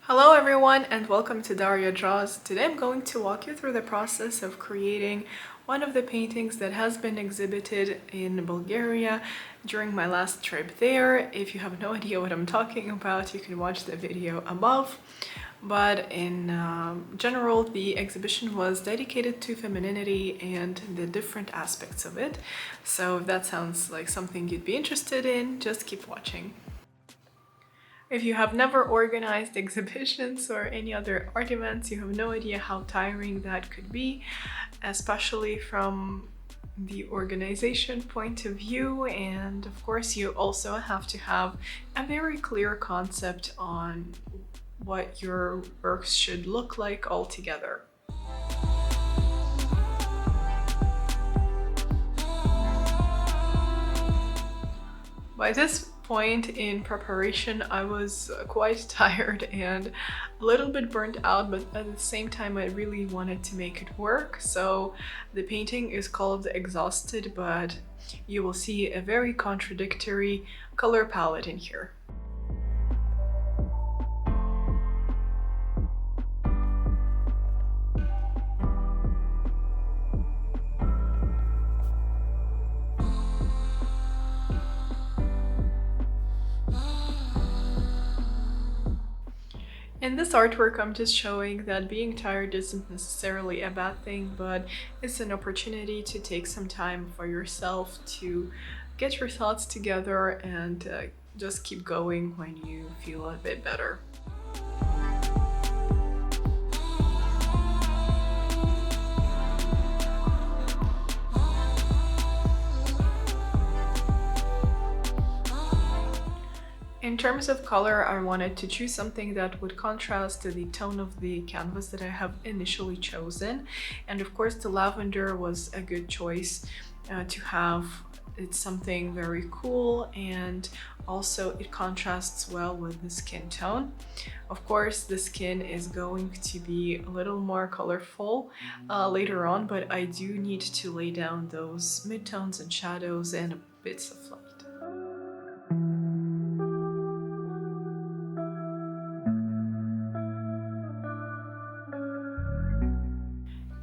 Hello everyone and welcome to Daria Draws. Today I'm going to walk you through the process of creating one of the paintings that has been exhibited in Bulgaria during my last trip there. If you have no idea what I'm talking about, you can watch the video above. But in general, the exhibition was dedicated to femininity and the different aspects of it. So if that sounds like something you'd be interested in, just keep watching. If you have never organized exhibitions or any other art events, you have no idea how tiring that could be, especially from the organization point of view. And of course, you also have to have a very clear concept on what your works should look like altogether. By this point in preparation, I was quite tired and a little bit burnt out, but at the same time I really wanted to make it work. So the painting is called Exhausted, but you will see a very contradictory color palette in here. In this artwork, I'm just showing that being tired isn't necessarily a bad thing, but it's an opportunity to take some time for yourself to get your thoughts together and just keep going when you feel a bit better. In terms of color, I wanted to choose something that would contrast to the tone of the canvas that I have initially chosen. And of course, the lavender was a good choice to have. It's something very cool, and also it contrasts well with the skin tone. Of course, the skin is going to be a little more colorful later on, but I do need to lay down those midtones and shadows and bits of light.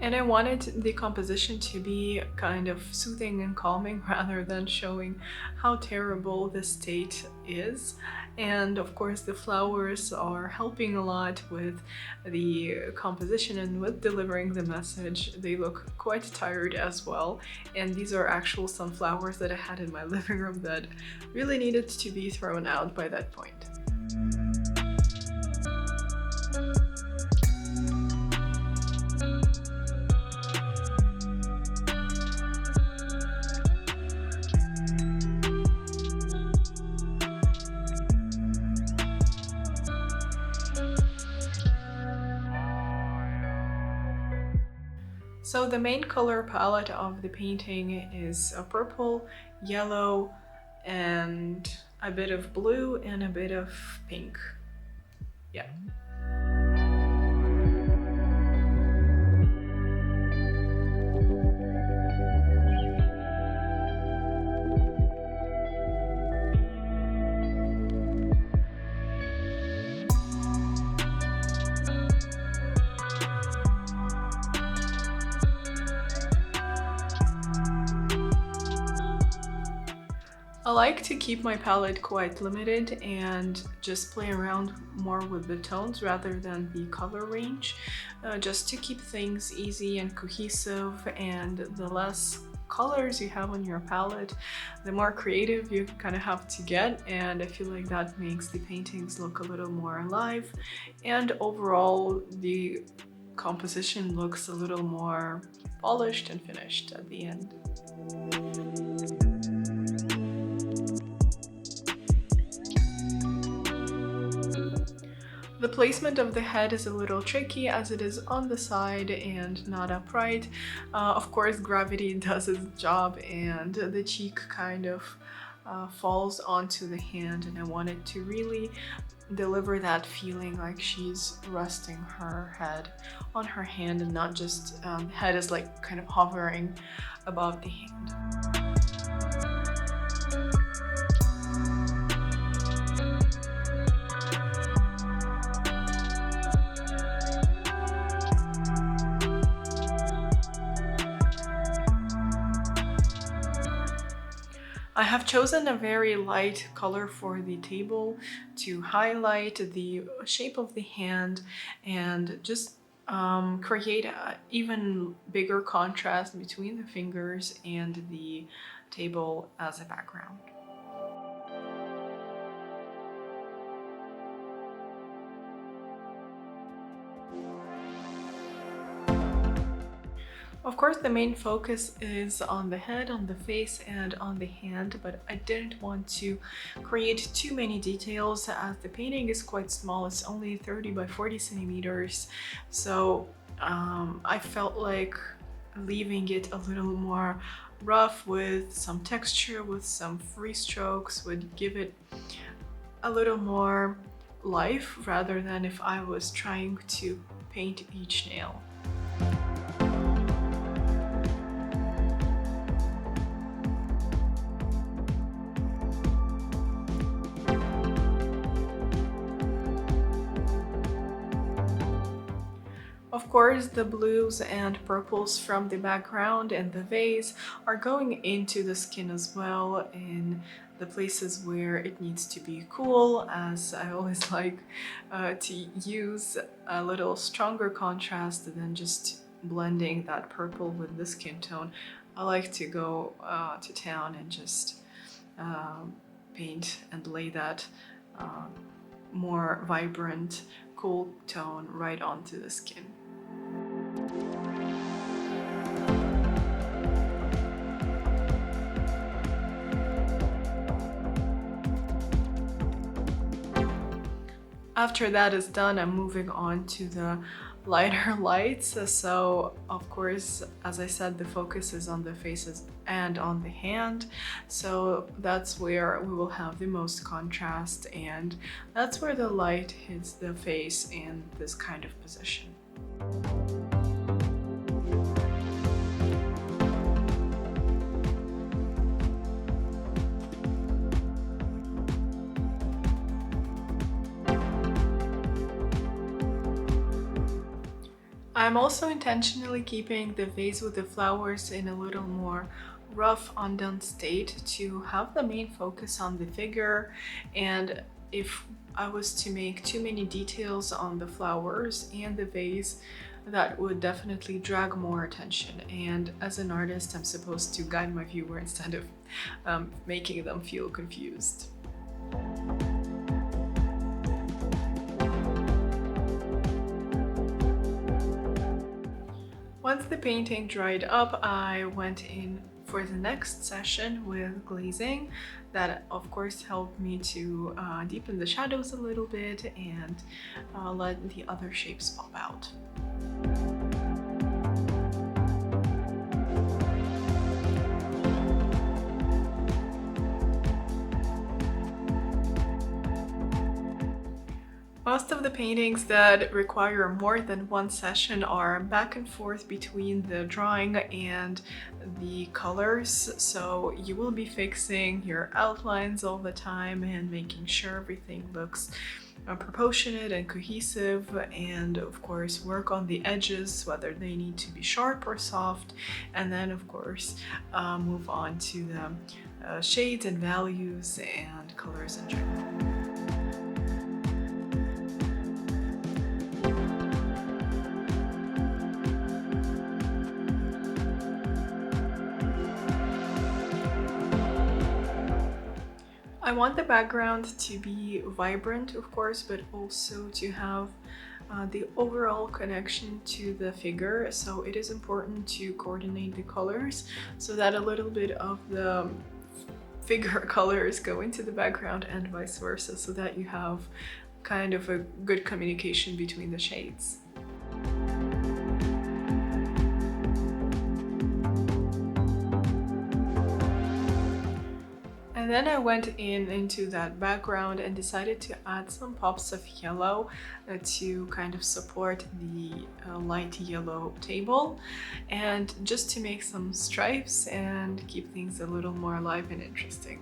And I wanted the composition to be kind of soothing and calming rather than showing how terrible the state is. And of course the flowers are helping a lot with the composition and with delivering the message. They look quite tired as well. And these are actual sunflowers that I had in my living room that really needed to be thrown out by that point. So the main color palette of the painting is a purple, yellow, and a bit of blue and a bit of pink. Yeah. I like to keep my palette quite limited and just play around more with the tones rather than the color range, just to keep things easy and cohesive. And the less colors you have on your palette, the more creative you kind of have to get, and I feel like that makes the paintings look a little more alive, and overall the composition looks a little more polished and finished at the end. The placement of the head is a little tricky as it is on the side and not upright. Of course, gravity does its job and the cheek kind of falls onto the hand, and I wanted to really deliver that feeling like she's resting her head on her hand and not just the head is like kind of hovering above the hand. I have chosen a very light color for the table to highlight the shape of the hand and just create an even bigger contrast between the fingers and the table as a background. Of course, the main focus is on the head, on the face, and on the hand, but I didn't want to create too many details as the painting is quite small. It's only 30 by 40 centimeters. So I felt like leaving it a little more rough with some texture, with some free strokes would give it a little more life rather than if I was trying to paint each nail. Of course, the blues and purples from the background and the vase are going into the skin as well in the places where it needs to be cool, as I always like to use a little stronger contrast than just blending that purple with the skin tone. I like to go to town and just paint and lay that more vibrant, cool tone right onto the skin. After that is done, I'm moving on to the lighter lights. So of course, as I said, the focus is on the faces and on the hand. So that's where we will have the most contrast, and that's where the light hits the face in this kind of position. I'm also intentionally keeping the vase with the flowers in a little more rough undone state to have the main focus on the figure, and if I was to make too many details on the flowers and the vase, that would definitely drag more attention, and as an artist I'm supposed to guide my viewer instead of making them feel confused. Once the painting dried up, I went in for the next session with glazing. That of course helped me to deepen the shadows a little bit and let the other shapes pop out. Most of the paintings that require more than one session are back and forth between the drawing and the colors, so you will be fixing your outlines all the time and making sure everything looks proportionate and cohesive, and of course work on the edges, whether they need to be sharp or soft, and then of course move on to the shades and values and colors in general. I want the background to be vibrant, of course, but also to have the overall connection to the figure. So it is important to coordinate the colors so that a little bit of the figure colors go into the background and vice versa, so that you have kind of a good communication between the shades. And then I went into that background and decided to add some pops of yellow to kind of support the light yellow table, and just to make some stripes and keep things a little more alive and interesting.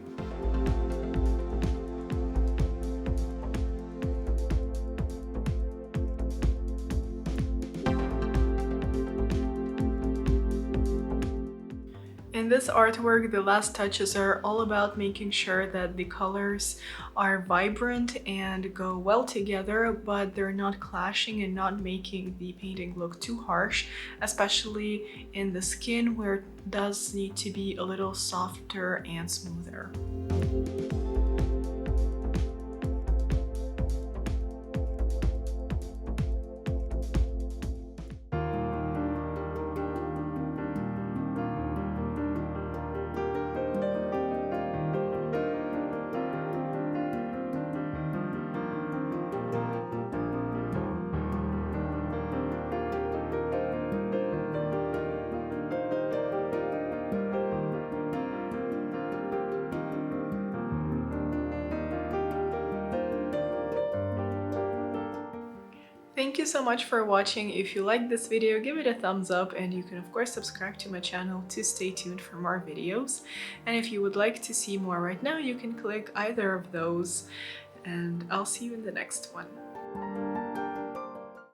In this artwork, the last touches are all about making sure that the colors are vibrant and go well together, but they're not clashing and not making the painting look too harsh, especially in the skin where it does need to be a little softer and smoother. Thank you so much for watching. If you liked this video, give it a thumbs up, and you can of course subscribe to my channel to stay tuned for more videos. And if you would like to see more right now, you can click either of those, and I'll see you in the next one.